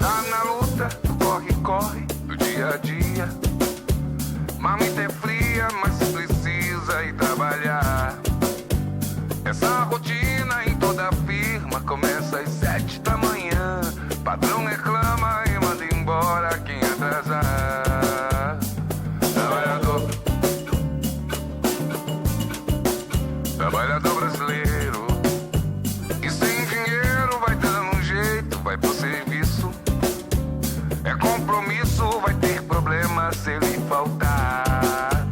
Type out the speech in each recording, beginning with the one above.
Tá na luta, corre do dia a dia. Mamita é fria, mas precisa ir trabalhar. Essa rotina em toda firma começa às 7 da manhã. Patrão reclama e manda embora quem atrasar. Trabalhador brasileiro, e sem dinheiro vai dando um jeito, vai pro serviço. É compromisso, vai ter problema se ele faltar.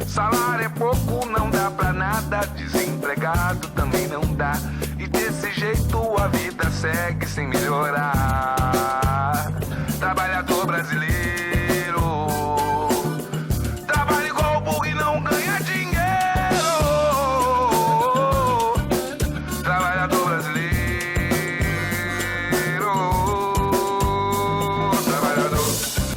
Salário é pouco, não dá pra nada, desempregado também não dá. E desse jeito a vida segue sem melhorar. Trabalhador brasileiro, trabalha igual burro e não ganha dinheiro. Trabalhador brasileiro, trabalhador.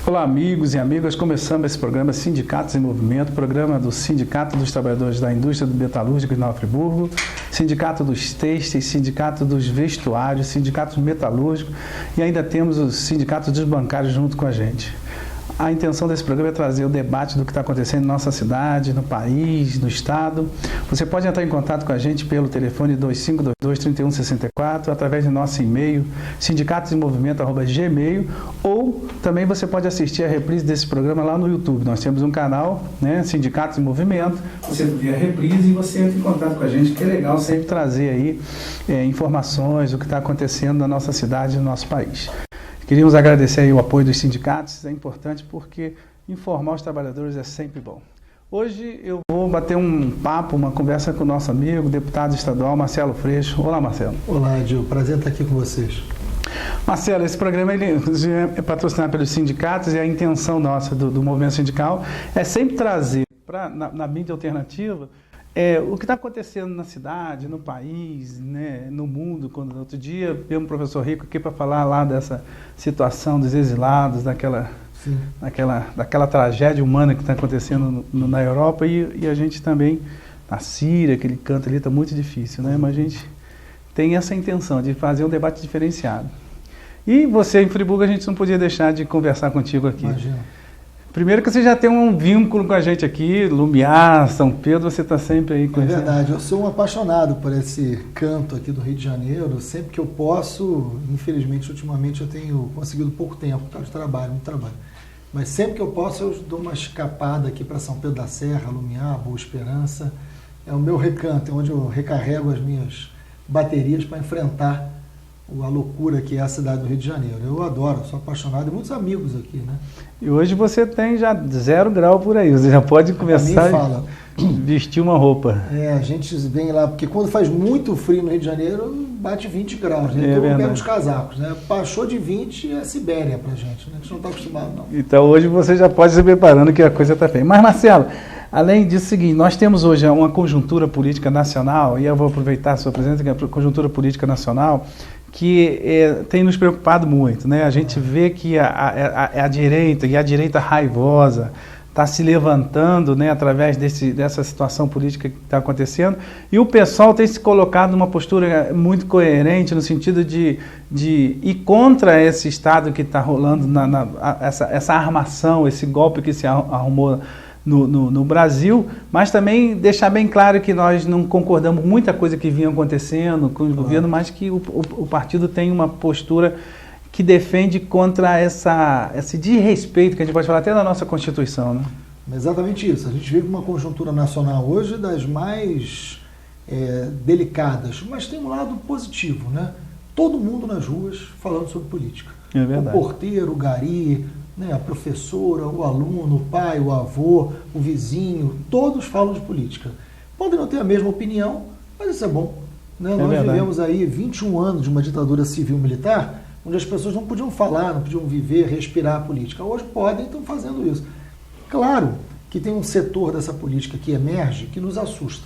Olá, amigos e amigas, começamos esse programa Sindicatos em Movimento, programa do Sindicato dos Trabalhadores da Indústria Metalúrgica de Nova Friburgo, Sindicato dos Têxteis, Sindicato dos Vestuários, Sindicato Metalúrgico e ainda temos os sindicatos dos bancários junto com a gente. A intenção desse programa é trazer o debate do que está acontecendo na nossa cidade, no país, no estado. Você pode entrar em contato com a gente pelo telefone 2522-3164, através do nosso e-mail, sindicatosemmovimento@gmail, ou também você pode assistir a reprise desse programa lá no YouTube. Nós temos um canal, né, Sindicatos em Movimento. Você vê a reprise e você entra em contato com a gente, que é legal sempre trazer aí informações do que está acontecendo na nossa cidade e no nosso país. Queríamos agradecer aí o apoio dos sindicatos, é importante porque informar os trabalhadores é sempre bom. Hoje eu vou bater um papo, uma conversa com o nosso amigo, deputado estadual Marcelo Freixo. Olá, Marcelo. Olá, Gil. Prazer estar aqui com vocês. Marcelo, esse programa ele é patrocinado pelos sindicatos e a intenção nossa do movimento sindical é sempre trazer na mídia alternativa o que está acontecendo na cidade, no país, né, no mundo. Outro dia veio um professor Rico aqui para falar lá dessa situação dos exilados, daquela tragédia humana que está acontecendo na Europa e a gente também, na Síria, aquele canto ali está muito difícil, né? Mas a gente tem essa intenção de fazer um debate diferenciado. E você em Friburgo, a gente não podia deixar de conversar contigo aqui. Imagina. Primeiro que você já tem um vínculo com a gente aqui, Lumiar, São Pedro, você está sempre aí com É verdade, eu sou um apaixonado por esse canto aqui do Rio de Janeiro. Sempre que eu posso, infelizmente, ultimamente eu tenho conseguido pouco tempo, tá, de trabalho, muito trabalho. Mas sempre que eu posso eu dou uma escapada aqui para São Pedro da Serra, Lumiar, Boa Esperança. É o meu recanto, é onde eu recarrego as minhas baterias para enfrentar a loucura que é a cidade do Rio de Janeiro. Eu adoro, sou apaixonado e muitos amigos aqui, né? E hoje você tem já 0 grau por aí, você já pode começar a vestir uma roupa. A gente vem lá, porque quando faz muito frio no Rio de Janeiro, bate 20 graus, né? Então pega os casacos, né? Passou de 20 é Sibéria pra gente, né? A gente não está acostumado, não. Então hoje você já pode se preparando que a coisa está feia. Mas Marcelo, além disso, é o seguinte, nós temos hoje uma conjuntura política nacional, e eu vou aproveitar a sua presença, que é a conjuntura política nacional, que tem nos preocupado muito, né? A gente vê que a direita, e a direita raivosa, está se levantando, né, através dessa situação política que está acontecendo, e o pessoal tem se colocado numa postura muito coerente no sentido de ir contra esse Estado que está rolando, essa armação, esse golpe que se arrumou no Brasil, mas também deixar bem claro que nós não concordamos com muita coisa que vinha acontecendo com o governo, mas que o partido tem uma postura que defende contra esse desrespeito, que a gente pode falar até da nossa Constituição, né? Exatamente isso. A gente vive uma conjuntura nacional hoje das mais delicadas, mas tem um lado positivo, né? Todo mundo nas ruas falando sobre política. É verdade. O porteiro, o gari, né, a professora, o aluno, o pai, o avô, o vizinho, todos falam de política. Podem não ter a mesma opinião, mas isso é bom, né? Nós verdade. Vivemos aí 21 anos de uma ditadura civil-militar, onde as pessoas não podiam falar, não podiam viver, respirar a política. Hoje podem e estão fazendo isso. Claro que tem um setor dessa política que emerge que nos assusta.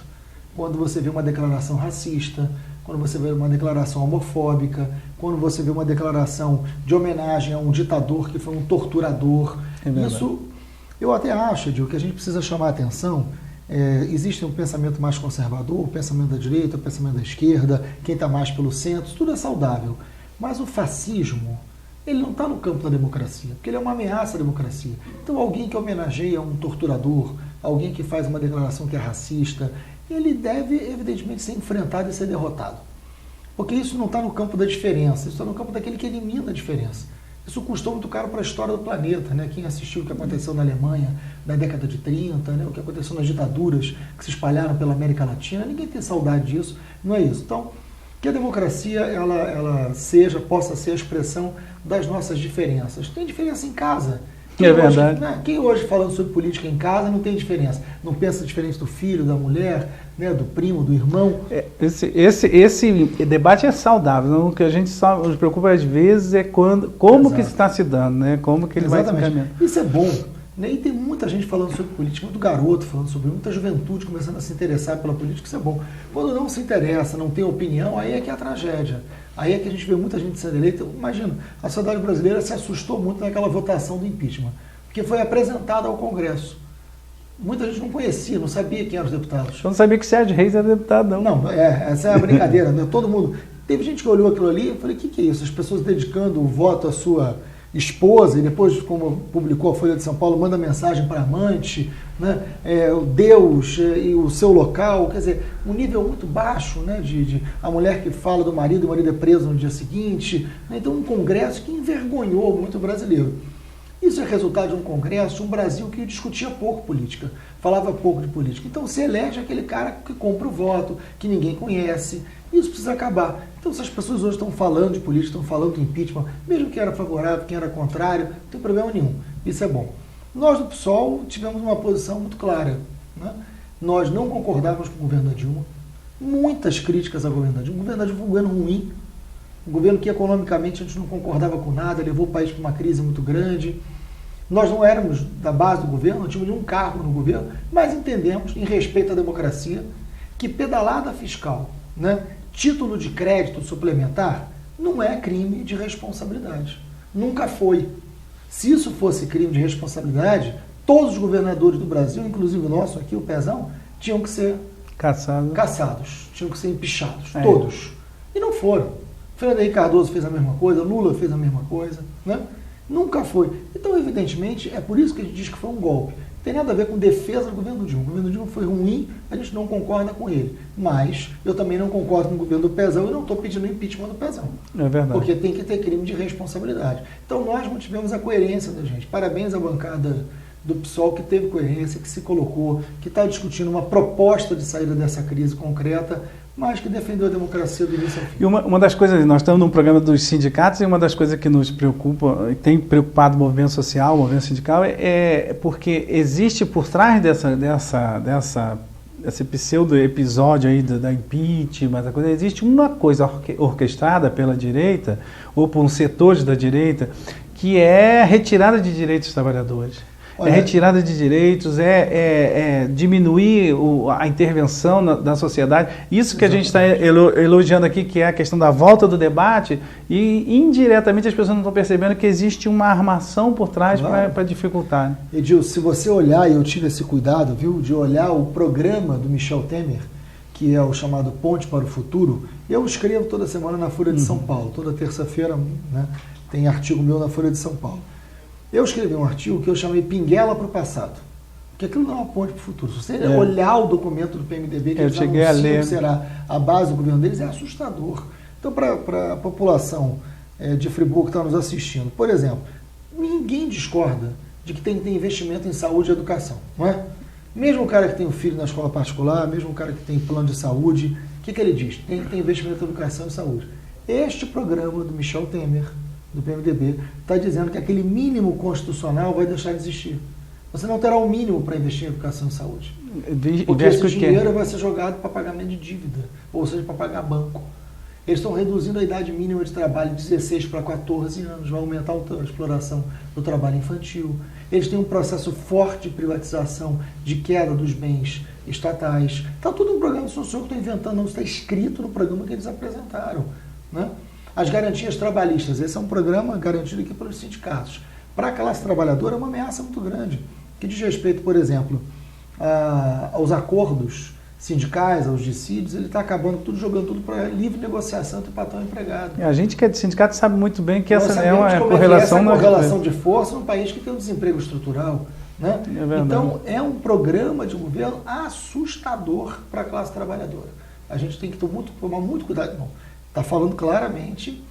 Quando você vê uma declaração racista, quando você vê uma declaração homofóbica, quando você vê uma declaração de homenagem a um ditador que foi um torturador. Isso, eu até acho, Edil, que a gente precisa chamar a atenção. Existe um pensamento mais conservador, o pensamento da direita, o pensamento da esquerda, quem está mais pelo centro, tudo é saudável. Mas o fascismo ele não está no campo da democracia, porque ele é uma ameaça à democracia. Então alguém que homenageia um torturador, alguém que faz uma declaração que é racista, ele deve, evidentemente, ser enfrentado e ser derrotado. Porque isso não está no campo da diferença, isso está no campo daquele que elimina a diferença. Isso custou muito caro para a história do planeta, né? Quem assistiu o que aconteceu na Alemanha na década de 30, né? O que aconteceu nas ditaduras que se espalharam pela América Latina, ninguém tem saudade disso, não é isso. Então, que a democracia ela possa ser a expressão das nossas diferenças. Tem diferença em casa. É verdade. Quem hoje falando sobre política em casa não tem diferença. Não pensa diferente do filho, da mulher, né, do primo, do irmão. Esse debate é saudável. Não? O que a gente só nos preocupa às vezes é como que está se dando, né? Como que ele vai se encaminhando. Isso é bom. Né? E tem muita gente falando sobre política, muito garoto falando sobre, muita juventude começando a se interessar pela política, isso é bom. Quando não se interessa, não tem opinião, aí é que é a tragédia. Aí é que a gente vê muita gente sendo eleita. Imagina, a sociedade brasileira se assustou muito naquela votação do impeachment, porque foi apresentada ao Congresso. Muita gente não conhecia, não sabia quem eram os deputados. Eu não sabia que Sérgio Reis era deputado, não. Não, essa é a brincadeira, né? Todo mundo... Teve gente que olhou aquilo ali e falei, o que é isso? As pessoas dedicando o voto à sua esposa, e depois, como publicou a Folha de São Paulo, manda mensagem para amante, né? O Deus e o seu local, quer dizer, um nível muito baixo, né? de a mulher que fala do marido, o marido é preso no dia seguinte, né? Então um congresso que envergonhou muito o brasileiro. Isso é resultado de um congresso, de um Brasil que discutia pouco política, falava pouco de política. Então se elege aquele cara que compra o voto, que ninguém conhece. Isso precisa acabar. Então, se as pessoas hoje estão falando de política, estão falando de impeachment, mesmo quem era favorável, quem era contrário, não tem problema nenhum. Isso é bom. Nós do PSOL tivemos uma posição muito clara. Né? Nós não concordávamos com o governo da Dilma. Muitas críticas ao governo da Dilma. O governo da Dilma foi um governo ruim. Um governo que economicamente a gente não concordava com nada, levou o país para uma crise muito grande. Nós não éramos da base do governo, não tínhamos nenhum cargo no governo, mas entendemos, em respeito à democracia, que pedalada fiscal, né? Título de crédito suplementar não é crime de responsabilidade. Nunca foi. Se isso fosse crime de responsabilidade, todos os governadores do Brasil, inclusive o nosso aqui, o Pezão, tinham que ser caçados, tinham que ser empichados, todos. E não foram. Fernando Henrique Cardoso fez a mesma coisa, Lula fez a mesma coisa, né? Nunca foi. Então, evidentemente, é por isso que a gente diz que foi um golpe. Não tem nada a ver com defesa do governo Dilma. O governo Dilma foi ruim, a gente não concorda com ele. Mas eu também não concordo com o governo do Pezão e não estou pedindo impeachment do Pezão. É verdade. Porque tem que ter crime de responsabilidade. Então nós mantivemos a coerência da gente. Parabéns à bancada do PSOL que teve coerência, que se colocou, que está discutindo uma proposta de saída dessa crise concreta, mas que defendeu a democracia do início ao fim. E uma das coisas, nós estamos num programa dos sindicatos, e uma das coisas que nos preocupa, e tem preocupado o movimento social, o movimento sindical, é porque existe por trás desse pseudo-episódio aí da impeachment, existe uma coisa orquestrada pela direita, ou por um setores da direita, que é retirada de direitos dos trabalhadores. É retirada de direitos, diminuir a intervenção da sociedade. Isso que a gente está elogiando aqui, que é a questão da volta do debate, e indiretamente as pessoas não estão percebendo que existe uma armação por trás para dificultar. Né? Edil, se você olhar, e eu tive esse cuidado, viu, de olhar o programa do Michel Temer, que é o chamado Ponte para o Futuro, eu escrevo toda semana na Folha de São Paulo, toda terça-feira, né, tem artigo meu na Folha de São Paulo. Eu escrevi um artigo que eu chamei Pinguela para o Passado, porque aquilo não é uma ponte para o futuro. Se você olhar o documento do PMDB, que eles anunciam que será a base do governo deles, é assustador. Então, para a população de Friburgo que está nos assistindo, por exemplo, ninguém discorda de que tem que ter investimento em saúde e educação, não é? Mesmo o cara que tem um filho na escola particular, mesmo o cara que tem plano de saúde, o que ele diz? Tem que ter investimento em educação e saúde. Este programa do Michel Temer, do PMDB, está dizendo que aquele mínimo constitucional vai deixar de existir. Você não terá o mínimo para investir em educação e saúde. Porque esse dinheiro vai ser jogado para pagamento de dívida, ou seja, para pagar banco. Eles estão reduzindo a idade mínima de trabalho de 16 para 14 anos, vai aumentar a exploração do trabalho infantil. Eles têm um processo forte de privatização, de queda dos bens estatais. Está tudo no programa, não sou eu que estou inventando, não, está escrito no programa que eles apresentaram, né? As garantias trabalhistas, esse é um programa garantido aqui pelos sindicatos. Para a classe trabalhadora é uma ameaça muito grande, que diz respeito, por exemplo, aos acordos sindicais, aos dissídios, ele está acabando tudo, jogando tudo para livre negociação entre patrão e empregado. A gente que é de sindicato sabe muito bem que essa é uma correlação, correlação... correlação de força num país que tem um desemprego estrutural. Né? Então, é um programa de governo assustador para a classe trabalhadora. A gente tem que tomar muito cuidado. Está falando claramente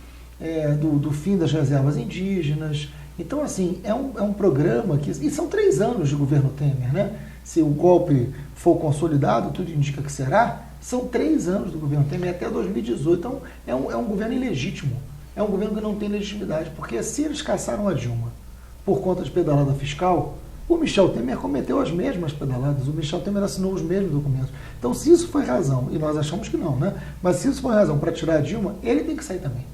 do fim das reservas indígenas. Então, assim, é um programa que... E são 3 anos de governo Temer, né? Se o golpe for consolidado, tudo indica que será, são 3 anos do governo Temer até 2018. Então, é um governo ilegítimo. É um governo que não tem legitimidade. Porque se eles caçaram a Dilma por conta de pedalada fiscal, o Michel Temer cometeu as mesmas pedaladas. O Michel Temer assinou os mesmos documentos. Então, se isso foi razão, e nós achamos que não, né? Mas se isso foi razão para tirar a Dilma, ele tem que sair também.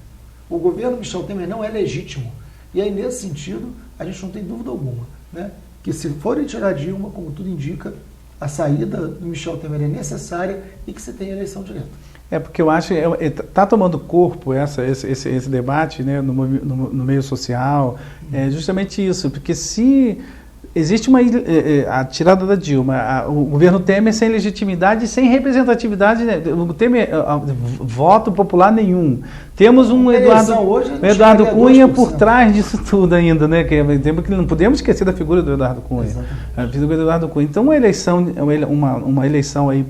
O governo Michel Temer não é legítimo. E aí, nesse sentido, a gente não tem dúvida alguma, né? Que se forem tirar a Dilma, como tudo indica, a saída do Michel Temer é necessária e que se tenha eleição direta. Porque eu acho que está tomando corpo esse debate, né, no meio social, justamente isso, porque se existe a tirada da Dilma, o governo Temer sem legitimidade e sem representatividade, né, o Temer, voto popular nenhum. Temos um Eduardo Cunha por trás disso tudo ainda, né? Que não podemos esquecer da figura do Eduardo Cunha. A figura do Eduardo Cunha. Então, uma eleição aí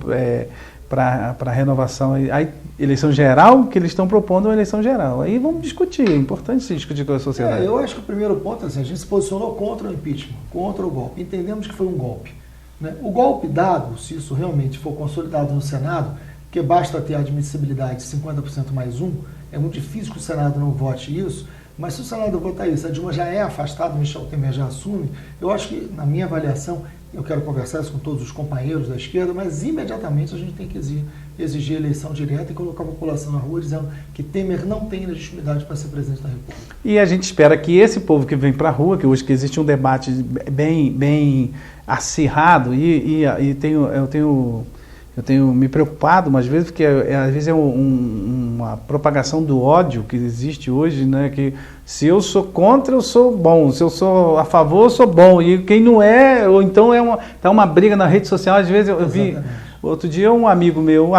para renovação, a eleição geral, que eles estão propondo uma eleição geral. Aí vamos discutir, é importante se discutir com a sociedade. Eu acho que o primeiro ponto é assim, a gente se posicionou contra o impeachment, contra o golpe. Entendemos que foi um golpe. Né? O golpe dado, se isso realmente for consolidado no Senado, porque basta ter a admissibilidade de 50% mais 1, é muito difícil que o Senado não vote isso, mas se o Senado votar isso, a Dilma já é afastada, o Michel Temer já assume, eu acho que, na minha avaliação, eu quero conversar isso com todos os companheiros da esquerda, mas imediatamente a gente tem que exigir eleição direta e colocar a população na rua dizendo que Temer não tem legitimidade para ser presidente da República. E a gente espera que esse povo que vem para a rua, que hoje que existe um debate bem acirrado, eu tenho me preocupado, mas às vezes, porque às vezes é uma propagação do ódio que existe hoje, né? Que se eu sou contra, eu sou bom, se eu sou a favor, eu sou bom, e quem não é, ou então tá uma briga na rede social. Às vezes eu vi, outro dia um amigo meu,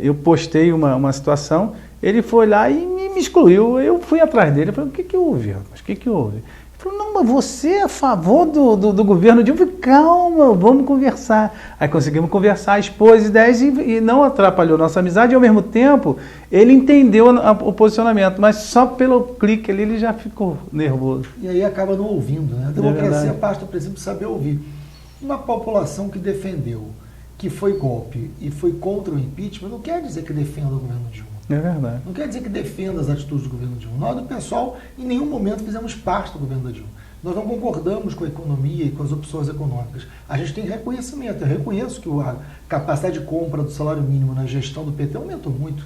eu postei uma situação, ele foi lá e me excluiu, eu fui atrás dele, eu falei, o que houve, rapaz, o que houve? Falou, não, mas você é a favor do governo Dilma? Eu falei, calma, vamos conversar. Aí conseguimos conversar, expôs ideias e não atrapalhou nossa amizade. E ao mesmo tempo, ele entendeu o posicionamento, mas só pelo clique ali ele já ficou nervoso. E aí acaba não ouvindo, né? A democracia parte do princípio de saber ouvir. Uma população que defendeu que foi golpe e foi contra o impeachment não quer dizer que defenda o governo Dilma. É verdade. Não quer dizer que defenda as atitudes do governo Dilma. Nós, do pessoal, em nenhum momento fizemos parte do governo da Dilma. Nós não concordamos com a economia e com as opções econômicas. A gente tem reconhecimento. Eu reconheço que a capacidade de compra do salário mínimo na gestão do PT aumentou muito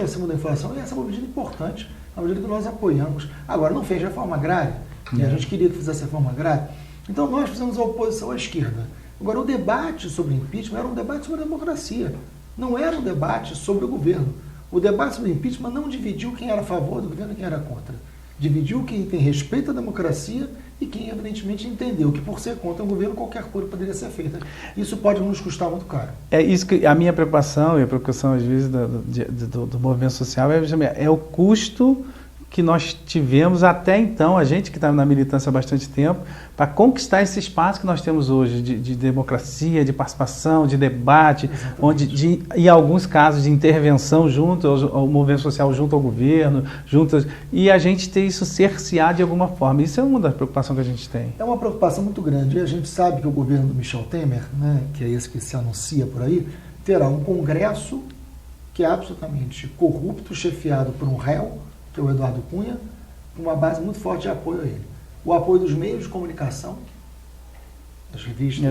acima da inflação, e essa é uma medida importante, uma medida que nós apoiamos. Agora, não fez reforma agrária, e a gente queria que fizesse reforma agrária. Então, nós fizemos a oposição à esquerda. Agora, o debate sobre impeachment era um debate sobre a democracia. Não era um debate sobre o governo. O debate sobre impeachment não dividiu quem era a favor do governo e quem era contra. Dividiu quem tem respeito à democracia e quem, evidentemente, entendeu que, por ser contra o governo, qualquer coisa poderia ser feita. Isso pode nos custar muito caro. É isso que a minha preocupação, e a preocupação, às vezes, do movimento social é o custo que nós tivemos até então, a gente que está na militância há bastante tempo, para conquistar esse espaço que nós temos hoje de democracia, de participação, de debate, em alguns casos de intervenção junto ao movimento social, junto ao governo, e a gente ter isso cerceado de alguma forma. Isso é uma das preocupações que a gente tem. É uma preocupação muito grande, e a gente sabe que o governo do Michel Temer, né, que é esse que se anuncia por aí, terá um congresso que é absolutamente corrupto, chefiado por um réu, que é o Eduardo Cunha, com uma base muito forte de apoio a ele. O apoio dos meios de comunicação, das revistas,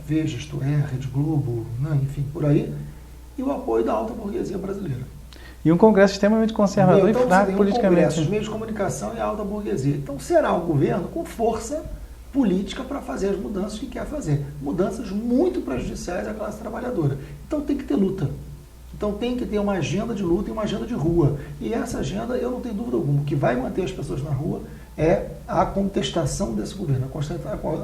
Veja, Isto É, Rede Globo, né, enfim, por aí, e o apoio da alta burguesia brasileira. E um congresso extremamente conservador e fraco politicamente. Congresso, os meios de comunicação e a alta burguesia. Então será o governo com força política para fazer as mudanças que quer fazer. Mudanças muito prejudiciais à classe trabalhadora. Então tem que ter luta. Então tem que ter uma agenda de luta e uma agenda de rua. E essa agenda, eu não tenho dúvida alguma, que vai manter as pessoas na rua é a contestação desse governo,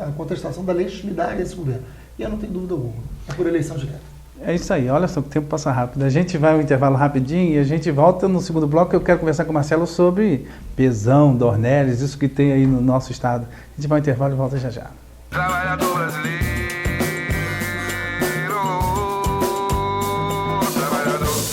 a contestação da legitimidade desse governo. E eu não tenho dúvida alguma, é por eleição direta. É isso aí, olha só, o tempo passa rápido. A gente vai ao intervalo rapidinho e a gente volta no segundo bloco. Eu quero conversar com o Marcelo sobre Pezão, Dornelles, isso que tem aí no nosso estado. A gente vai ao intervalo e volta já já. Trabalhador brasileiro, trabalhador.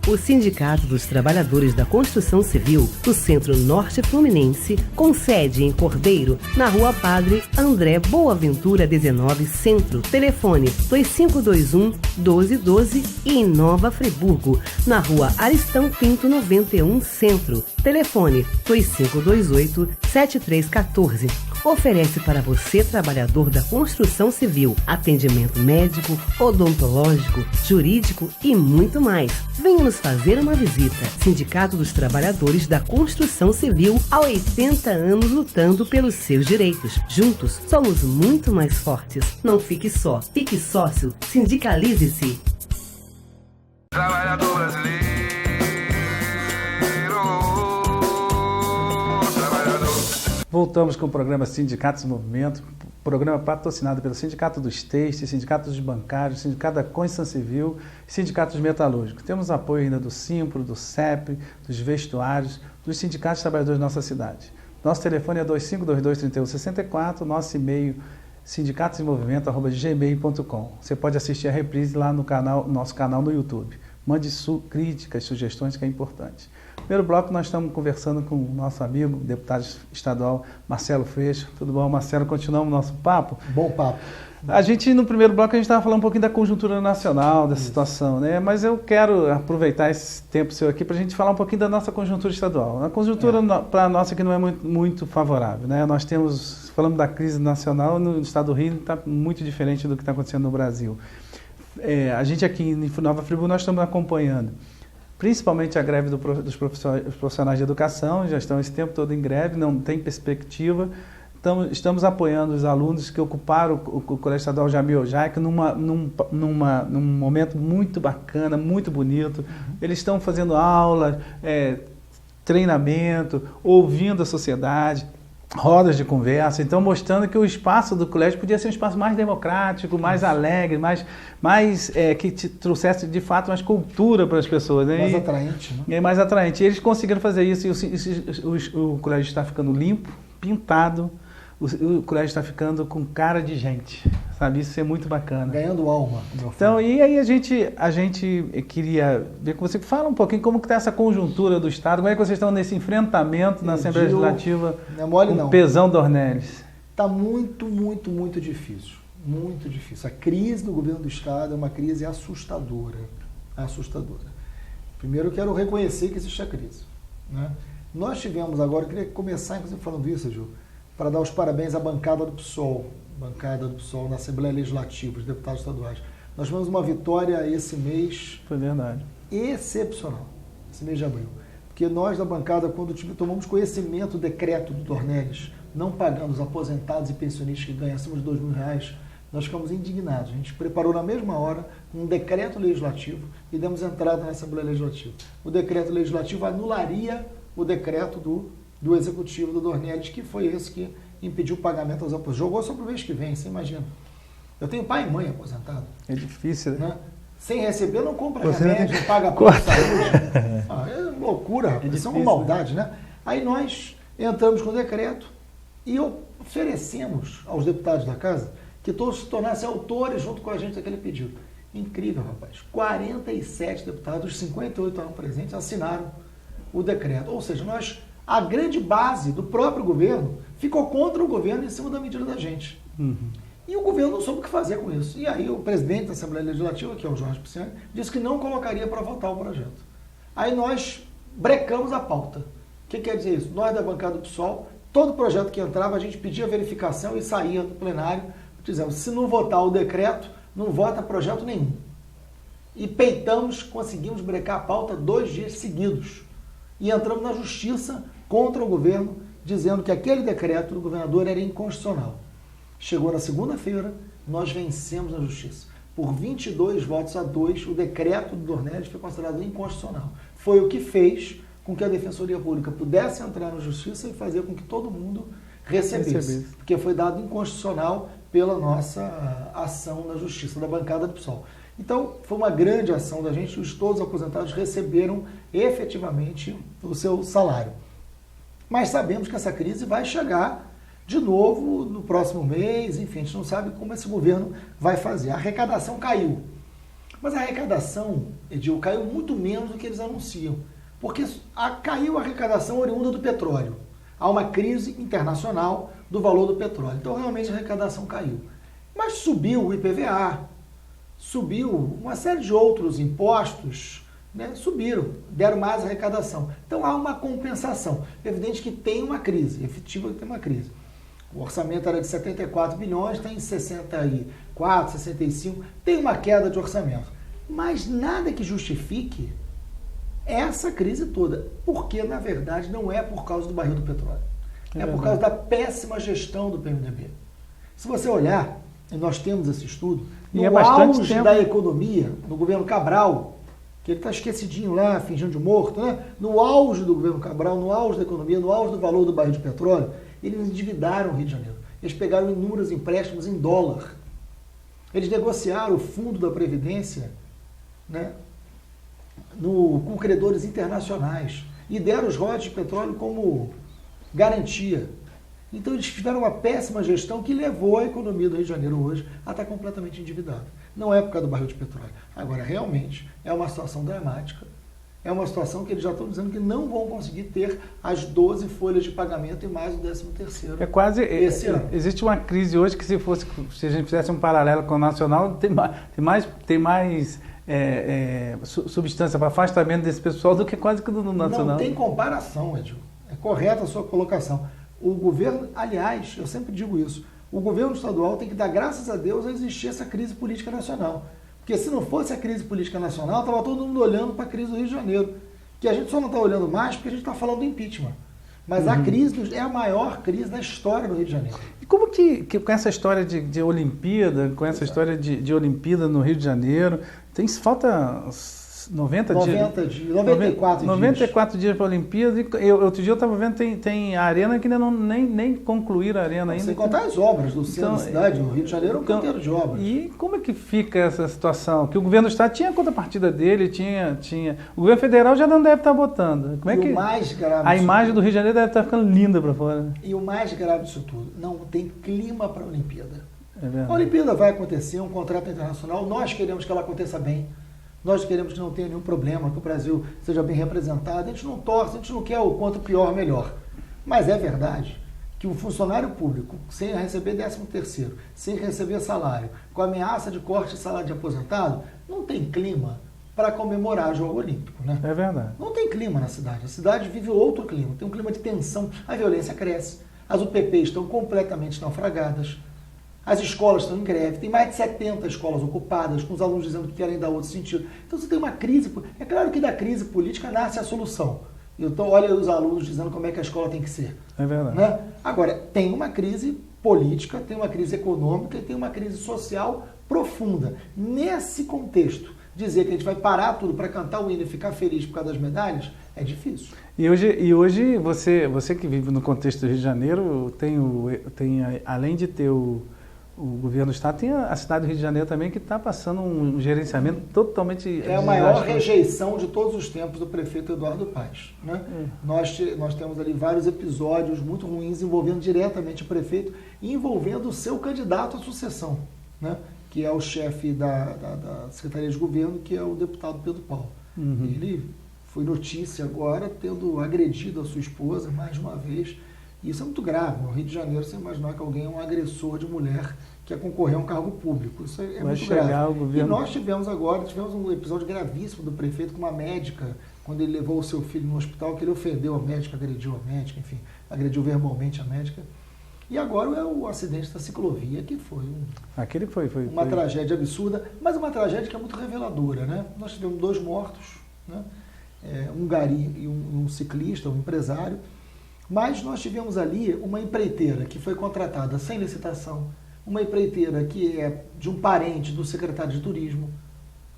O Sindicato dos Trabalhadores da Construção Civil do Centro-Norte Fluminense, com sede em Cordeiro, na Rua Padre André Boaventura 19, Centro. Telefone 2521-1212 e em Nova Friburgo, na Rua Aristão Pinto 91, Centro. Telefone 2528-7314. Oferece para você, trabalhador da construção civil, atendimento médico, odontológico, jurídico e muito mais. Venha nos fazer uma visita. Sindicato dos Trabalhadores da Construção Civil, há 80 anos lutando pelos seus direitos. Juntos, somos muito mais fortes. Não fique só, fique sócio, sindicalize-se. Trabalhador brasileiro, trabalhador. Voltamos com o programa Sindicatos em Movimento, programa patrocinado pelo Sindicato dos Têxteis, Sindicato dos Bancários, Sindicato da Construção Civil e Sindicato dos Metalúrgicos. Temos apoio ainda do Simpro, do CEP, dos vestuários, dos sindicatos de trabalhadores da nossa cidade. Nosso telefone é 2522-3164, nosso e-mail sindicatosemmovimento@gmail.com. Você pode assistir a reprise lá no nosso canal no YouTube. Mande críticas, sugestões, que é importante. Primeiro bloco, nós estamos conversando com o nosso amigo, deputado estadual Marcelo Freixo. Tudo bom, Marcelo? Continuamos o nosso papo? Bom papo. No primeiro bloco, a gente estava falando um pouquinho da conjuntura nacional, dessa situação, né? Mas eu quero aproveitar esse tempo seu aqui para a gente falar um pouquinho da nossa conjuntura estadual. A conjuntura para a nossa aqui não é muito favorável, né? Nós falamos da crise nacional, no estado do Rio está muito diferente do que está acontecendo no Brasil. A gente aqui em Nova Friburgo, nós estamos acompanhando principalmente a greve dos profissionais de educação, já estão esse tempo todo em greve, não tem perspectiva. Então, estamos apoiando os alunos que ocuparam o Colégio Estadual Jamil Ojac num momento muito bacana, muito bonito. Eles estão fazendo aula, treinamento, ouvindo a sociedade, rodas de conversa, então mostrando que o espaço do colégio podia ser um espaço mais democrático, mais alegre, mais que trouxesse de fato mais cultura para as pessoas. Né? Mais atraente. Né? É mais atraente. E eles conseguiram fazer isso e o colégio está ficando limpo, pintado, o colégio está ficando com cara de gente, sabe? Isso é muito bacana. Ganhando alma. Então, e aí a gente queria ver com você, fala um pouquinho como que está essa conjuntura do Estado, como é que vocês estão nesse enfrentamento na Assembleia Legislativa com Pezão Dornelles? Está muito, muito, muito difícil. Muito difícil. A crise do governo do Estado é uma crise assustadora. Assustadora. Primeiro, eu quero reconhecer que existe a crise. Né? Nós tivemos agora, eu queria começar, inclusive, falando isso, Gil, para dar os parabéns à bancada do PSOL na Assembleia Legislativa, os deputados estaduais. Nós tivemos uma vitória esse mês. Foi verdade. Excepcional, esse mês de abril. Porque nós da bancada, quando tomamos conhecimento do decreto do Dornelles, não pagando os aposentados e pensionistas que ganham acima de R$2.000, nós ficamos indignados. A gente preparou na mesma hora um decreto legislativo e demos entrada na Assembleia Legislativa. O decreto legislativo anularia o decreto do executivo do Dornelles, que foi esse que impediu o pagamento aos aposentados. Jogou só para o mês que vem, você imagina. Eu tenho pai e mãe aposentado. É difícil, né? Sem receber, não compra remédio, não paga plano de saúde. É loucura, rapaz. Isso é uma maldade, né? Aí nós entramos com o decreto e oferecemos aos deputados da casa que todos se tornassem autores junto com a gente daquele pedido. Incrível, rapaz. 47 deputados, 58 estavam presentes, assinaram o decreto. Ou seja, a grande base do próprio governo ficou contra o governo em cima da medida da gente. E o governo não soube o que fazer com isso. E aí o presidente da Assembleia Legislativa, que é o Jorge Pisciani, disse que não colocaria para votar o projeto. Aí nós brecamos a pauta. O que quer dizer isso? Nós da bancada do PSOL, todo projeto que entrava, a gente pedia verificação e saía do plenário, dizendo, se não votar o decreto, não vota projeto nenhum. E conseguimos brecar a pauta 2 dias seguidos. E entramos na justiça contra o governo, dizendo que aquele decreto do governador era inconstitucional. Chegou na segunda-feira, nós vencemos na justiça. Por 22 votos a 2, o decreto do Dornelles foi considerado inconstitucional. Foi o que fez com com que a Defensoria Pública pudesse entrar na Justiça e fazer com que todo mundo recebesse. Porque foi dado inconstitucional pela nossa ação na Justiça, da bancada do PSOL. Então, foi uma grande ação da gente, todos os aposentados receberam efetivamente o seu salário. Mas sabemos que essa crise vai chegar de novo no próximo mês, enfim, a gente não sabe como esse governo vai fazer. A arrecadação caiu. Mas a arrecadação, Edil, caiu muito menos do que eles anunciam. Porque caiu a arrecadação oriunda do petróleo. Há uma crise internacional do valor do petróleo. Então, realmente, a arrecadação caiu. Mas subiu o IPVA, subiu uma série de outros impostos, né, subiram, deram mais arrecadação. Então, há uma compensação. É evidente que tem uma crise, efetiva que tem uma crise. O orçamento era de 74 bilhões, está em 64, 65, tem uma queda de orçamento. Mas nada que justifique essa crise toda, porque, na verdade, não é por causa do barril do petróleo. É por causa da péssima gestão do PMDB. Se você olhar, e nós temos esse estudo, no auge da economia, no governo Cabral, que ele está esquecidinho lá, fingindo de morto, né? No auge do governo Cabral, no auge da economia, no auge do valor do barril de petróleo, eles endividaram o Rio de Janeiro. Eles pegaram inúmeros empréstimos em dólar. Eles negociaram o fundo da Previdência, né, com credores internacionais e deram os royalties de petróleo como garantia. Então eles tiveram uma péssima gestão que levou a economia do Rio de Janeiro hoje a estar completamente endividada. Não é por causa do barril de petróleo. Agora, realmente, é uma situação dramática. É uma situação que eles já estão dizendo que não vão conseguir ter as 12 folhas de pagamento e mais o 13º. É quase esse ano. Existe uma crise hoje que se a gente fizesse um paralelo com o nacional, tem mais substância para afastamento desse pessoal do que quase que do nacional. Não tem comparação, Edil. É correta a sua colocação. O governo, aliás, eu sempre digo isso, o governo estadual tem que dar graças a Deus a existir essa crise política nacional. Porque se não fosse a crise política nacional, estava todo mundo olhando para a crise do Rio de Janeiro. Que a gente só não está olhando mais porque a gente está falando do impeachment. Mas a crise é a maior crise da história do Rio de Janeiro. E como que com essa história de Olimpíada, com essa história de Olimpíada no Rio de Janeiro, falta 94 dias para a Olimpíada. Outro dia eu estava vendo, tem a arena que ainda nem concluíram a arena ainda. Sem contar as obras do centro da cidade, o Rio de Janeiro é um canteiro de obras. E como é que fica essa situação? Que o governo do estado tinha a contrapartida dele, tinha. O governo federal já não deve estar botando. Como é que o mais grave a imagem do Rio de Janeiro deve estar ficando linda para fora. E o mais grave disso tudo, não tem clima para a Olimpíada. É a Olimpíada vai acontecer, um contrato internacional, nós queremos que ela aconteça bem. Nós queremos que não tenha nenhum problema, que o Brasil seja bem representado. A gente não torce, a gente não quer o quanto pior, melhor. Mas é verdade que o funcionário público, sem receber 13º, sem receber salário, com ameaça de corte de salário de aposentado, não tem clima para comemorar o Jogo Olímpico, né? É verdade. Não tem clima na cidade. A cidade vive outro clima. Tem um clima de tensão. A violência cresce. As UPPs estão completamente naufragadas. As escolas estão em greve, tem mais de 70 escolas ocupadas, com os alunos dizendo que querem dar outro sentido. Então você tem uma crise. É claro que da crise política nasce a solução. Então olha os alunos dizendo como é que a escola tem que ser. É verdade. Né? Agora, tem uma crise política, tem uma crise econômica e tem uma crise social profunda. Nesse contexto, dizer que a gente vai parar tudo para cantar o hino e ficar feliz por causa das medalhas é difícil. E hoje você que vive no contexto do Rio de Janeiro, tem além de ter o governo do estado, tem a cidade do Rio de Janeiro também, que está passando um gerenciamento totalmente... É a maior rejeição de todos os tempos do prefeito Eduardo Paes. Né? Nós temos ali vários episódios muito ruins envolvendo diretamente o prefeito e envolvendo o seu candidato à sucessão, né? Que é o chefe da Secretaria de Governo, que é o deputado Pedro Paulo. Ele foi notícia agora, tendo agredido a sua esposa mais uma vez. Isso é muito grave. No Rio de Janeiro, você imaginar que alguém é um agressor de mulher que quer concorrer a um cargo público. Isso é muito grave. E nós tivemos um episódio gravíssimo do prefeito com uma médica, quando ele levou o seu filho no hospital, que ele ofendeu a médica, agrediu a médica, enfim, agrediu verbalmente a médica. E agora é o acidente da ciclovia, que foi uma tragédia absurda, mas uma tragédia que é muito reveladora, né? Nós tivemos 2 mortos, né? Um gari e um ciclista, um empresário. Mas nós tivemos ali uma empreiteira que foi contratada sem licitação, uma empreiteira que é de um parente do secretário de turismo,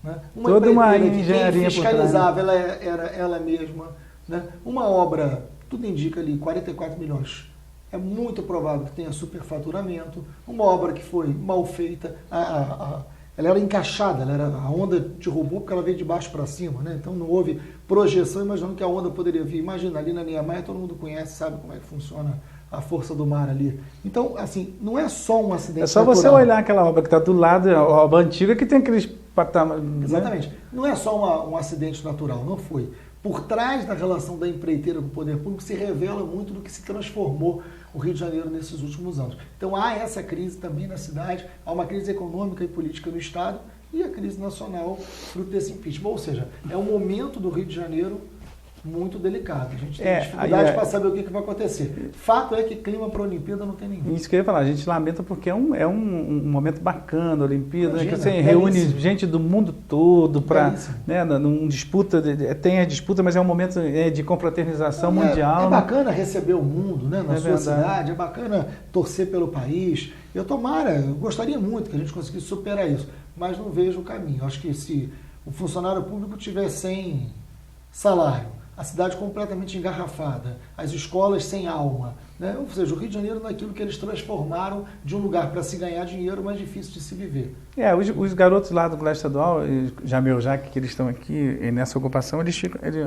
né? Uma toda uma empreiteira engenharia que quem fiscalizava ela era ela mesma, né? Uma obra, tudo indica ali, 44 milhões. É muito provável que tenha superfaturamento. Uma obra que foi mal feita, ela era encaixada, a onda derrubou porque ela veio de baixo para cima, né? Então não houve projeção imaginando que a onda poderia vir. Imagina, ali na Niemeyer todo mundo conhece, sabe como é que funciona a força do mar ali. Então, assim, não é só um acidente É só natural. você olhar aquela obra que está do lado, a obra antiga que tem aqueles patamares. Exatamente. Né? Não é só um acidente natural, não foi. Por trás da relação da empreiteira com o poder público se revela muito do que se transformou o Rio de Janeiro nesses últimos anos. Então há essa crise também na cidade, há uma crise econômica e política no Estado e a crise nacional fruto desse impeachment. Ou seja, é um momento do Rio de Janeiro muito delicado. A gente tem dificuldade para saber o que vai acontecer. Fato é que clima para a Olimpíada não tem nenhum. Isso que eu ia falar, a gente lamenta porque é um momento bacana, a Olimpíada, Imagina, que você reúne gente do mundo todo para, né, num disputa, tem a disputa, mas é um momento de confraternização mundial. É bacana receber o mundo, né, na sua verdade. cidade, é bacana torcer pelo país. Eu gostaria muito que a gente conseguisse superar isso, mas não vejo o caminho. Eu acho que se o funcionário público tiver sem salário, a cidade completamente engarrafada, as escolas sem alma, né? Ou seja, o Rio de Janeiro naquilo que eles transformaram de um lugar para se ganhar dinheiro mais difícil de se viver. Os garotos lá do Colégio Estadual, Jamil Jaque, que eles estão aqui nessa ocupação,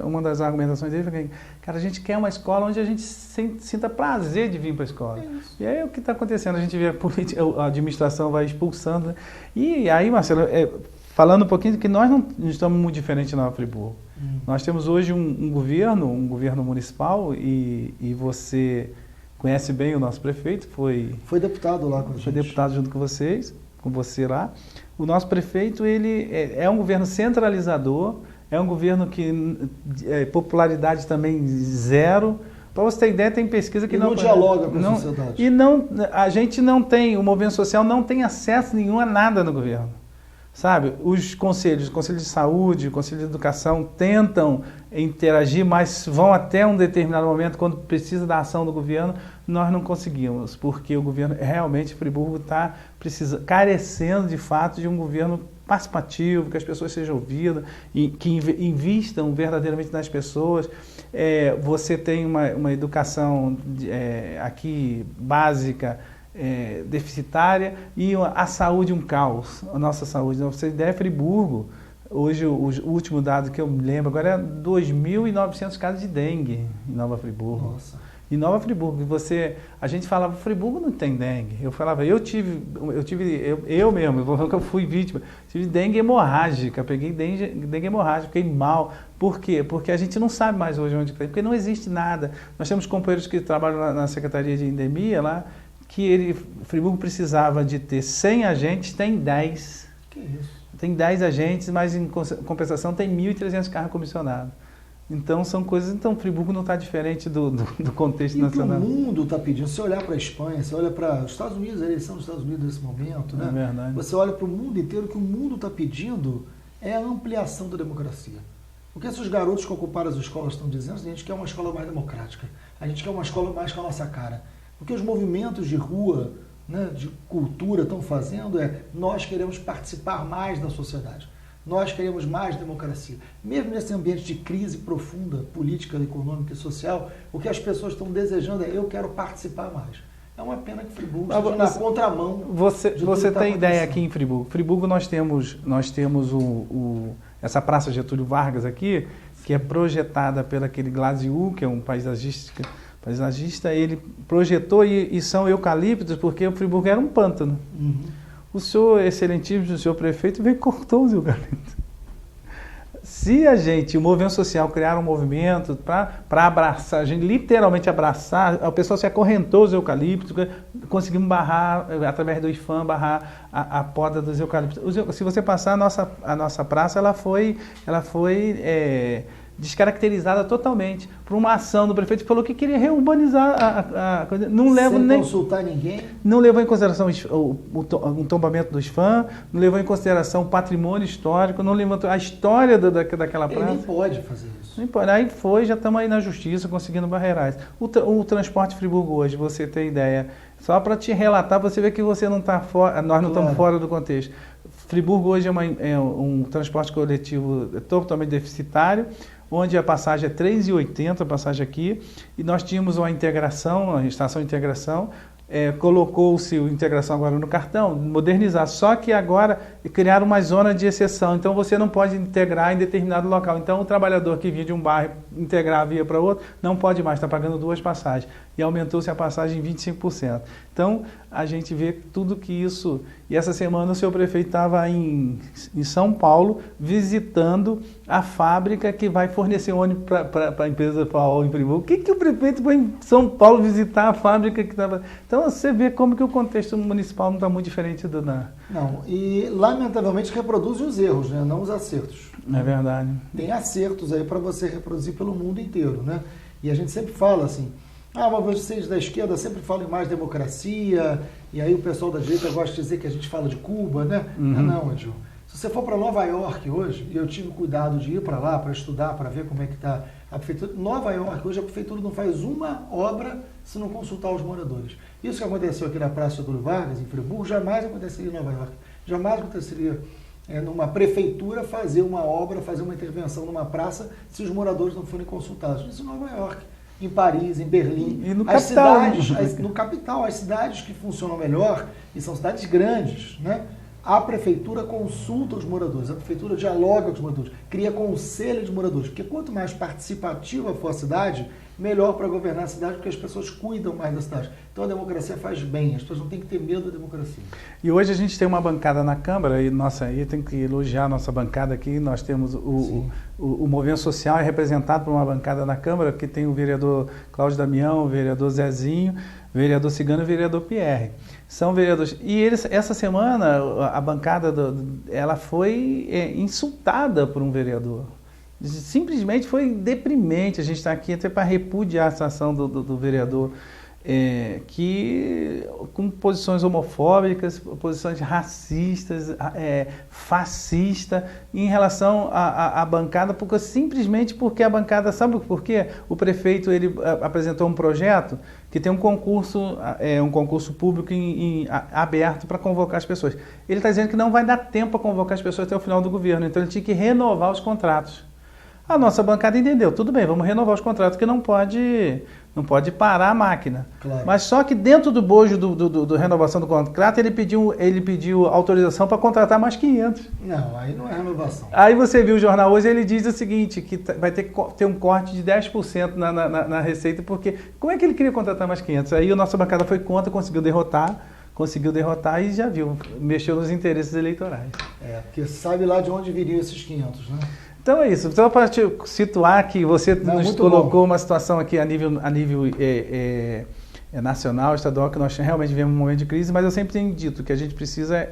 uma das argumentações deles é que, cara, a gente quer uma escola onde a gente sinta prazer de vir para a escola. E aí é o que está acontecendo, a gente vê a administração vai expulsando, né? E aí, Marcelo, falando um pouquinho que nós não estamos muito diferentes na Nova Friburgo. Nós temos hoje um governo municipal e você conhece bem o nosso prefeito, foi deputado lá com a gente. Foi deputado junto com você lá. O nosso prefeito, ele é um governo centralizador, é um governo que popularidade também zero. Para você ter ideia, tem pesquisa que não dialoga com a sociedade. E a gente não tem, o movimento social não tem acesso nenhum a nada no governo. Sabe, os conselhos, o Conselho de Saúde, o Conselho de Educação tentam interagir, mas vão até um determinado momento, quando precisa da ação do governo, nós não conseguimos, porque o governo, realmente, Friburgo está carecendo de fato de um governo participativo, que as pessoas sejam ouvidas, e que invistam verdadeiramente nas pessoas. Você tem uma educação aqui básica, deficitária, e a saúde um caos, a nossa saúde. Pra você ter ideia, Friburgo, hoje o último dado que eu me lembro agora é 2.900 casos de dengue em Nova Friburgo. Nossa. Em Nova Friburgo, a gente falava, Friburgo não tem dengue. Eu falava, eu mesmo, eu fui vítima, tive dengue hemorrágica, peguei dengue hemorrágica, fiquei mal. Por quê? Porque a gente não sabe mais hoje onde tem, porque não existe nada. Nós temos companheiros que trabalham na Secretaria de Endemia lá, que Friburgo precisava de ter 100 agentes, tem 10. Que isso? Tem 10 agentes, mas em compensação tem 1.300 carros comissionados. Então são coisas. Então Friburgo não está diferente do contexto nacional. E o mundo está pedindo. Se olhar para a Espanha, se olha para os Estados Unidos, a eleição dos Estados Unidos nesse momento, né? É verdade. Você olha para o mundo inteiro, o que o mundo está pedindo é a ampliação da democracia. O que esses garotos que ocuparam as escolas estão dizendo? A gente quer uma escola mais democrática. A gente quer uma escola mais com a nossa cara. O que os movimentos de rua, né, de cultura estão fazendo nós queremos participar mais da sociedade. Nós queremos mais democracia. Mesmo nesse ambiente de crise profunda, política, econômica e social, o que as pessoas estão desejando eu quero participar mais. É uma pena que Friburgo esteja na contramão. Você tem ideia aqui em Friburgo? Friburgo nós temos essa Praça Getúlio Vargas aqui, que é projetada pelo aquele Glaziu, que é um paisagista, ele projetou e são eucaliptos, porque o Friburgo era um pântano. Uhum. O senhor excelentíssimo, o senhor prefeito, veio e cortou os eucaliptos. Se o movimento social criar um movimento para abraçar, a gente literalmente abraçar, o pessoal se acorrentou os eucaliptos, conseguimos barrar, através do IFAM, barrar a poda dos eucaliptos. Se você passar a nossa praça, ela foi descaracterizada totalmente por uma ação do prefeito que falou que queria reurbanizar a coisa. Sem consultar ninguém. Não levou em consideração o tombamento dos fãs, não levou em consideração o patrimônio histórico, não levantou a história daquela praça. Ele nem pode fazer isso. Nem pode. Aí já estamos aí na justiça conseguindo barreirar. O transporte Friburgo hoje, você tem ideia, só para te relatar, você vê que você não está fora, nós não estamos fora do contexto. Friburgo hoje é um transporte coletivo totalmente deficitário. onde a passagem é R$ 3,80 a passagem aqui, e nós tínhamos uma integração, a estação de integração, colocou-se a integração agora no cartão, modernizar, só que agora criaram uma zona de exceção, então você não pode integrar em determinado local, então o trabalhador que vinha de um bairro integrar via para outro, não pode mais, está pagando 2 passagens, e aumentou-se a passagem em 25%. Então, a gente vê tudo que isso... E essa semana o seu prefeito estava em São Paulo, visitando a fábrica que vai fornecer ônibus para a empresa FAO em Friburgo. O que o prefeito foi em São Paulo visitar a fábrica que estava... Então, você vê como que o contexto municipal não está muito diferente do... Não, e lamentavelmente reproduz os erros, né? Não os acertos. É verdade. Tem acertos aí para você reproduzir pelo mundo inteiro, né? E a gente sempre fala assim... mas vocês da esquerda sempre falam em mais democracia, e aí o pessoal da direita gosta de dizer que a gente fala de Cuba, né? Não, Edil. Se você for para Nova York hoje, e eu tive cuidado de ir para lá para estudar, para ver como é que está a prefeitura. Nova York, hoje a prefeitura não faz uma obra se não consultar os moradores. Isso que aconteceu aqui na Praça Getúlio Vargas, em Friburgo, jamais aconteceria em Nova York. Jamais aconteceria numa prefeitura fazer uma obra, fazer uma intervenção numa praça, se os moradores não forem consultados. Isso em Nova York. Em Paris, em Berlim, e no as capital, cidades, no capital, as cidades que funcionam melhor, e são cidades grandes, né? A prefeitura consulta os moradores, a prefeitura dialoga com os moradores, cria conselho de moradores, porque quanto mais participativa for a cidade, melhor para governar a cidade, porque as pessoas cuidam mais da cidade. Então a democracia faz bem, as pessoas não têm que ter medo da democracia. E hoje a gente tem uma bancada na Câmara, e aí tem que elogiar a nossa bancada aqui, nós temos o movimento social é representado por uma bancada na Câmara, que tem o vereador Cláudio Damião, o vereador Zezinho, o vereador Cigano e o vereador Pierre. São vereadores. E eles, essa semana, a bancada ela foi insultada por um vereador. Simplesmente foi deprimente. A gente está aqui até para repudiar a ação do vereador, que com posições homofóbicas, posições racistas, fascistas, em relação à bancada, simplesmente porque a bancada, sabe por quê? O prefeito ele apresentou um projeto que tem um concurso público aberto para convocar as pessoas. Ele está dizendo que não vai dar tempo para convocar as pessoas até o final do governo, então ele tinha que renovar os contratos. A nossa bancada entendeu, tudo bem, vamos renovar os contratos, porque não pode parar a máquina. Claro. Mas só que dentro do bojo do renovação do contrato, ele pediu autorização para contratar mais 500. Não, aí não é renovação. Aí você viu o jornal hoje, ele diz o seguinte, que vai ter que ter um corte de 10% na receita, porque como é que ele queria contratar mais 500? Aí a nossa bancada foi contra, conseguiu derrotar e já viu, mexeu nos interesses eleitorais. Porque sabe lá de onde viriam esses 500, né? Então é isso. Então, para te situar que você nos colocou uma situação aqui a nível nacional, estadual, que nós realmente vivemos um momento de crise, mas eu sempre tenho dito que a gente precisa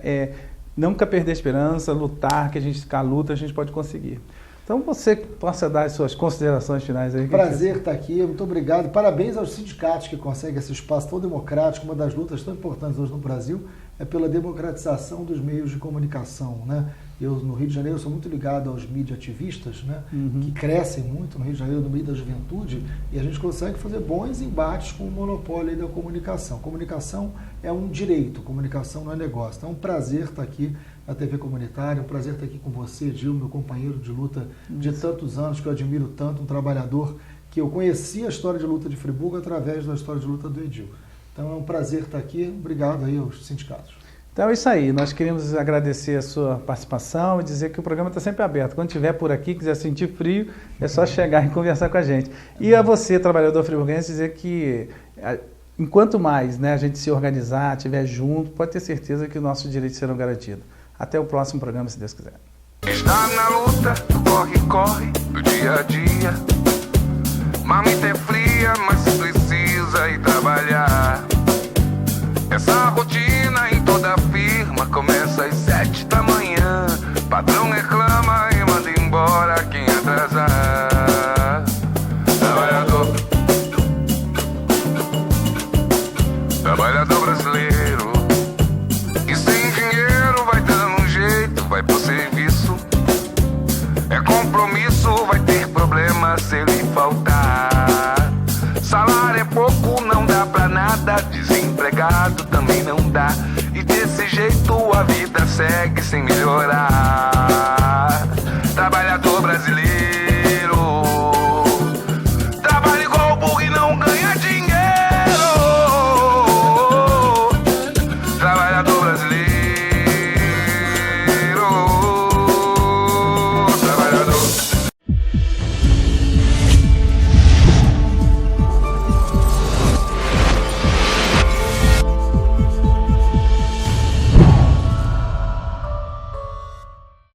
nunca perder a esperança, lutar, que com a luta a gente pode conseguir. Então você possa dar as suas considerações finais aí. Prazer estar aqui, muito obrigado. Parabéns aos sindicatos que conseguem esse espaço tão democrático. Uma das lutas tão importantes hoje no Brasil é pela democratização dos meios de comunicação, né? Eu, no Rio de Janeiro, sou muito ligado aos mídia ativistas, né? Que crescem muito no Rio de Janeiro, no meio da juventude, e a gente consegue fazer bons embates com o monopólio aí da comunicação. Comunicação é um direito, comunicação não é negócio. Então é um prazer estar aqui na TV Comunitária, é um prazer estar aqui com você, Edil, meu companheiro de luta de tantos anos, que eu admiro tanto, um trabalhador que eu conheci a história de luta de Friburgo através da história de luta do Edil. Então é um prazer estar aqui, obrigado aí aos sindicatos. Então é isso aí, nós queremos agradecer a sua participação e dizer que o programa está sempre aberto. Quando estiver por aqui, quiser sentir frio, é só chegar e conversar com a gente. E a você, trabalhador friburguense, dizer que enquanto mais, né, a gente se organizar, estiver junto, pode ter certeza que os nossos direitos serão garantidos. Até o próximo programa, se Deus quiser. Está na luta, corre do dia a dia. Marmita é fria, mas precisa ir trabalhar. Essa rotina em toda firma começa às 7 da manhã. Patrão reclama e manda embora quem atrasar. Trabalhador brasileiro, que sem dinheiro vai dando um jeito, vai pro serviço. É compromisso, vai ter problema se ele faltar. Salário é pouco, não dá pra nada, desempregado também não dá. E desse jeito a vida segue sem melhorar.